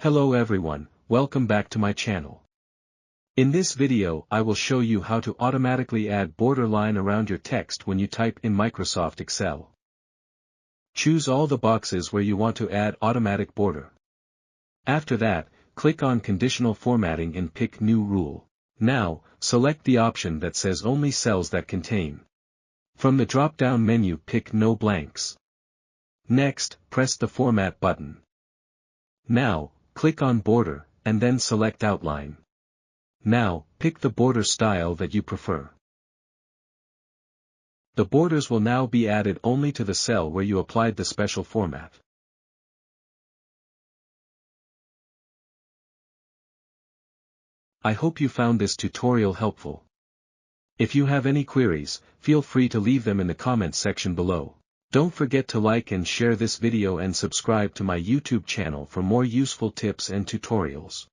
Hello everyone, welcome back to my channel. In this video I will show you how to automatically add border line around your text when you type in Microsoft Excel. Choose all the boxes where you want to add automatic border. After that, click on Conditional Formatting and pick New Rule. Now, select the option that says only cells that contain. From the drop-down menu pick No Blanks. Next, press the Format button. Now, click on Border, and then select Outline. Now, pick the border style that you prefer. The borders will now be added only to the cell where you applied the special format. I hope you found this tutorial helpful. If you have any queries, feel free to leave them in the comments section below. Don't forget to like and share this video and subscribe to my YouTube channel for more useful tips and tutorials.